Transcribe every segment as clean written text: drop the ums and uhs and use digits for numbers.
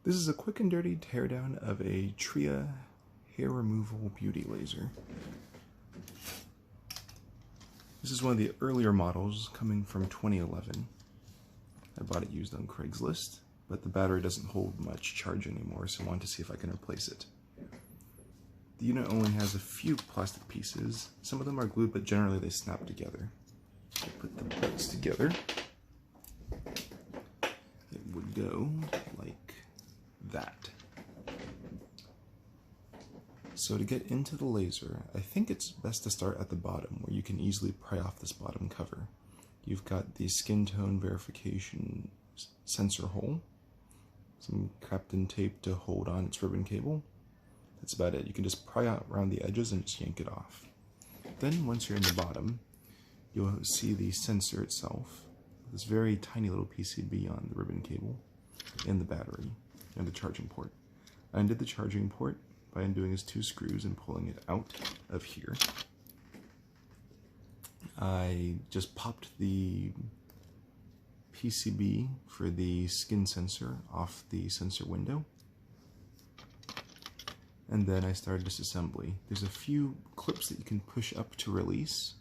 This is a quick and dirty teardown of a Tria Hair Removal Beauty Laser. This is one of the earlier models coming from 2011. I bought it used on Craigslist, but the battery doesn't hold much charge anymore, so I wanted to see if I can replace it. The unit only has a few plastic pieces. Some of them are glued, but generally they snap together. I put the parts together. It would go like that. So to get into the laser, I think it's best to start at the bottom, where you can easily pry off this bottom cover. You've got the skin tone verification sensor hole, some Captain tape to hold on its ribbon cable. That's about it. You can just pry out around the edges and just yank it off. Then once you're in the bottom, you'll see the sensor itself, this very tiny little PCB on the ribbon cable, and the battery, and the charging port. I undid the charging port by undoing his two screws and pulling it out of here. I just popped the PCB for the skin sensor off the sensor window. And then I started disassembly. There's a few clips that you can push up to release.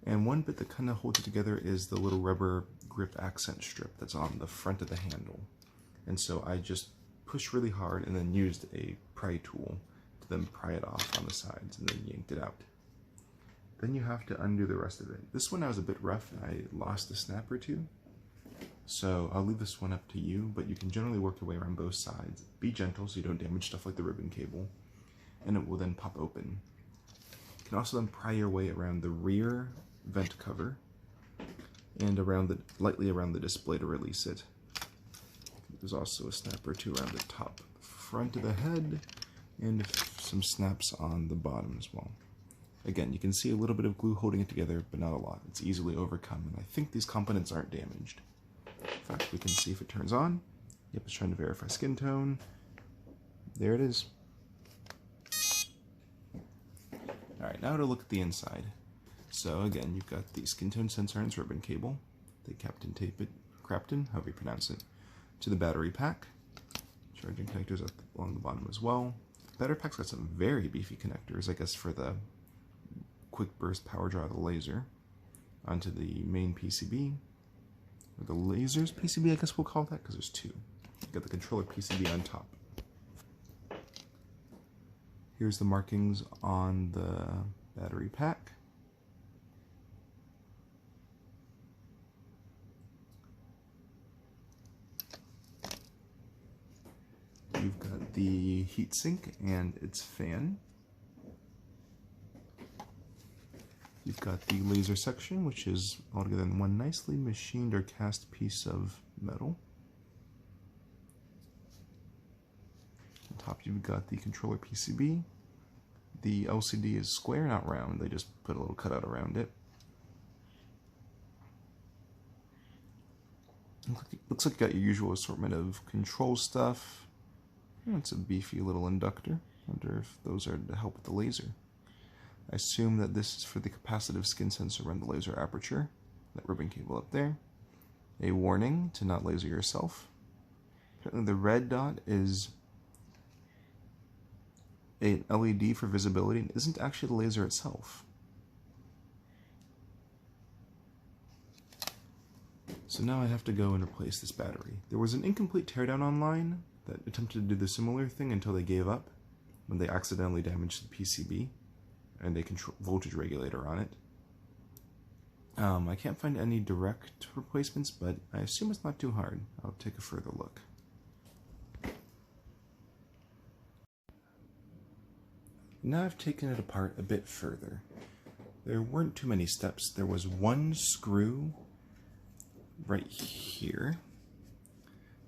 And one bit that kind of holds it together is the little rubber grip accent strip that's on the front of the handle. And so I just pushed really hard and then used a pry tool to then pry it off on the sides and then yanked it out. Then you have to undo the rest of it. This one I was a bit rough and I lost a snap or two. So I'll leave this one up to you, but you can generally work your way around both sides. Be gentle so you don't damage stuff like the ribbon cable, and it will then pop open. You can also then pry your way around the rear vent cover and lightly around the display to release it. There's also a snap or two around the top front of the head and some snaps on the bottom as well. Again, you can see a little bit of glue holding it together, but not a lot. It's easily overcome, and I think these components aren't damaged. In fact, we can see if it turns on. Yep, it's trying to verify skin tone. There it is. Alright, now to look at the inside. So again, you've got the skin tone sensor and its ribbon cable. They Captain tape it, Crapton, however you pronounce it, to the battery pack. Charging connectors along the bottom as well. The battery pack's got some very beefy connectors, I guess for the quick burst power draw of the laser. Onto the main PCB. Or the laser's PCB, I guess we'll call that, because there's two. You've got the controller PCB on top. Here's the markings on the battery pack. You've got the heatsink and its fan. You've got the laser section, which is all together in one nicely machined or cast piece of metal. On top you've got the controller PCB. The LCD is square, not round. They just put a little cutout around it. Looks like you got your usual assortment of control stuff. It's a beefy little inductor. I wonder if those are to help with the laser. I assume that this is for the capacitive skin sensor around the laser aperture. That ribbon cable up there. A warning to not laser yourself. Apparently the red dot is an LED for visibility and isn't actually the laser itself. So now I have to go and replace this battery. There was an incomplete teardown online that attempted to do the similar thing until they gave up when they accidentally damaged the PCB and a voltage regulator on it. I can't find any direct replacements, but I assume it's not too hard. I'll take a further look. Now I've taken it apart a bit further. There weren't too many steps. There was one screw right here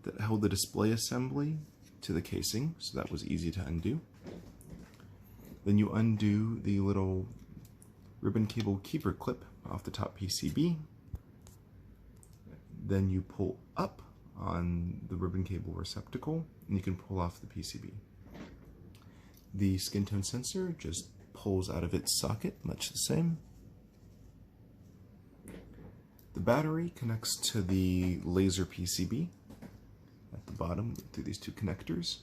that held the display assembly to the casing, so that was easy to undo. Then you undo the little ribbon cable keeper clip off the top PCB. Then you pull up on the ribbon cable receptacle and you can pull off the PCB. The skin tone sensor just pulls out of its socket, much the same. The battery connects to the laser PCB at the bottom through these two connectors.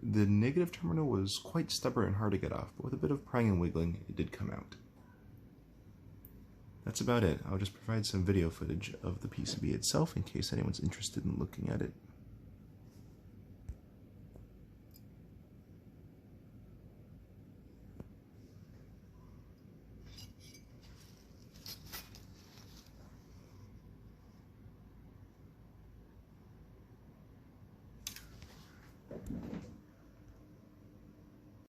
The negative terminal was quite stubborn and hard to get off, but with a bit of prying and wiggling, it did come out. That's about it. I'll just provide some video footage of the PCB itself in case anyone's interested in looking at it.